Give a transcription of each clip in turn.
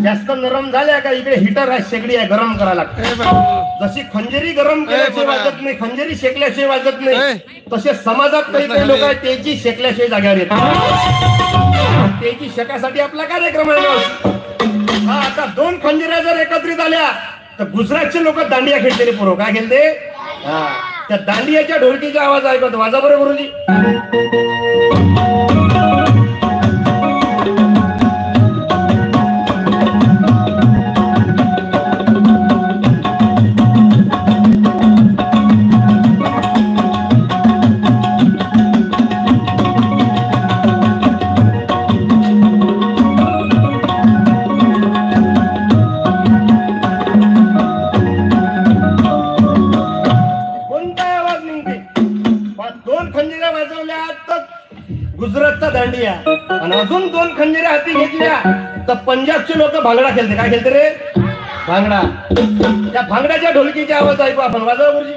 जास्त नरम झाल्या का इकडे हिटर आहे, शेगडी आहे, गरम करायला लागते. जशी खंजेरी गरम केल्याशिवाय वाजत नाही, खंजेरी शेकल्याशिवाय वाजत नाही, तसे समाजात काही काही लोक आहेत त्याची शेकल्याशिवाय जाग्यावर येतात. त्याची शेकासाठी आपला कार्यक्रम आहे. हा आता दोन खंजिऱ्या जर एकत्रित आल्या तर गुजरातचे लोक दांडिया खेळते रे पोरो. काय खेळते? हा त्या दांडियाच्या ढोलकीचा आवाज ऐकतो. वाजा बरं गुरुजी. गुजरातचा दांडिया आणि अजून दोन खंजिऱ्या हाती घेतल्या तर पंजाबचे लोक भांगडा खेळते. काय खेळते रे? भांगडा. त्या भांगड्याच्या ढोलकीचे आवाज ऐकू आपण. वाजवा गुरुजी.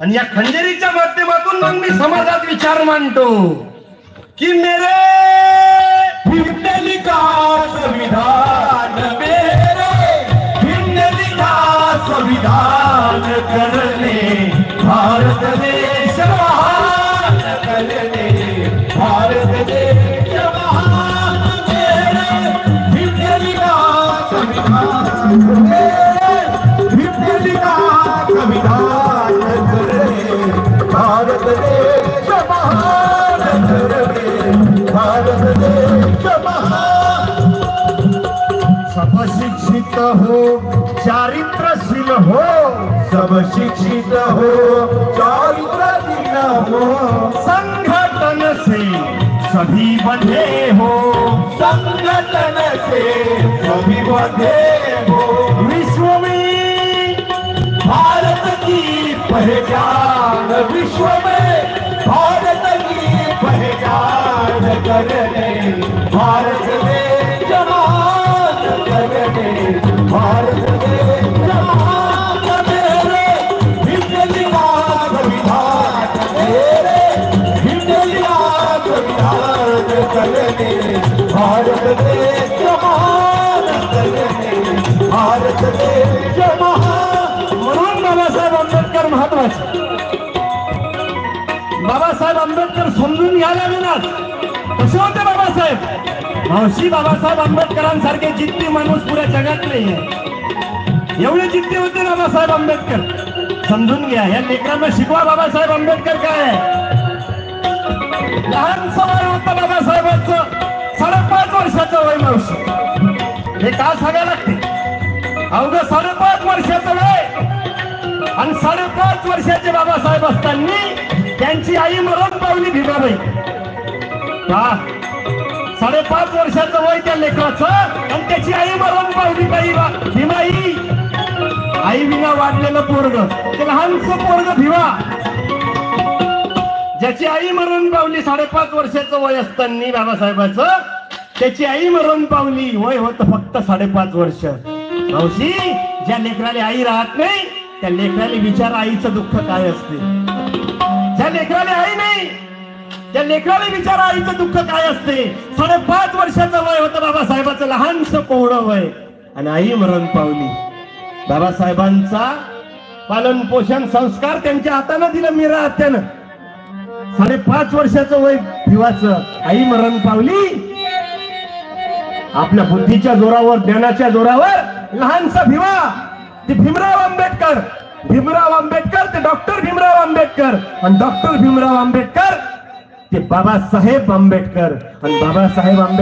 आणि या खंजेरीच्या माध्यमातून मग मी समाजात विचार मांडतो की मेरे हमने लिखा संविधान, मेरे हमने लिखा संविधान करने भारत देश महान करने भारत देश महान. मेरे हमने लिखा संविधान, हमने लिखा संविधान भारत देश महान करने भारत देश महान. सब शिक्षित हो, चारित्रशील हो, सब शिक्षित हो, चारित्रशील हो, संगठन से सभी बंधे हो, संगठन से सभी बंधे हो. विश्व में भारत की पहचान, विश्व में भारत की पहचान करने भारत देश महान करने भारत देश महान. मेरे हमने लिखा संविधान, मेरे हमने लिखा संविधान करने भारत देश महान करने भारत देश महान. म्हणून बाबासाहेब आंबेडकर महत्वाचे. बाबासाहेब आंबेडकर समजून घ्यायला विनाच. कसे होते बाबासाहेब? मावशी बाबासाहेब आंबेडकरांसारखे जिद्दी माणूस पुऱ्या जगात नाही आहे. एवढे जिद्दी होते बाबासाहेब आंबेडकर. समजून घ्या. या लेकरांना शिकवा बाबासाहेब आंबेडकर काय आहे. लहान वय होतं बाबासाहेबांचं, 5.5 वर्षाचं वय मावशी. हे का सांगायला लागते? अवघं 5.5 वर्षाचं वय आणि 5.5 वर्षाचे बाबासाहेब असताना त्यांची आई मरण पावली भीमाबाई. का 5.5 वर्षाचं वय त्या लेकराचं आणि त्याची आई मरण पावली बाई भीमाई. आई विना वाढलेलं पोरग, ते लहानसं पोरग भीमा, ज्याची आई मरण पावली 5.5 वर्षाचं वय असताना बाबासाहेबाचं, त्याची आई मरण पावली. वय होतं फक्त 5.5 वर्ष. मावशी, ज्या लेकराला आई राहत नाही त्या लेकराला विचार आईचं दुःख काय असते. ज्या लेकराला आई नाही त्या लेकराला विचार आईचं दुःख काय असते. 5.5 वर्षाचं वय होतं बाबासाहेबाचं, लहानसं कोवडं वय, आणि आई मरण पावली. बाबासाहेबांचा पालन पोषण संस्कार त्यांच्या हातानं दिलं मीरा आत्यानं. 5.5 वर्षाचं वय भिवाचं, आई मरण पावली. आपल्या बुद्धीच्या जोरावर, ज्ञानाच्या जोरावर लहानसा भिवा, ते भीमराव आंबेडकर. भीमराव आंबेडकर ते डॉक्टर भीमराव आंबेडकर, आणि डॉक्टर भीमराव आंबेडकर ते बाबासाहेब आंबेडकर, आणि बाबासाहेब आंबेडकर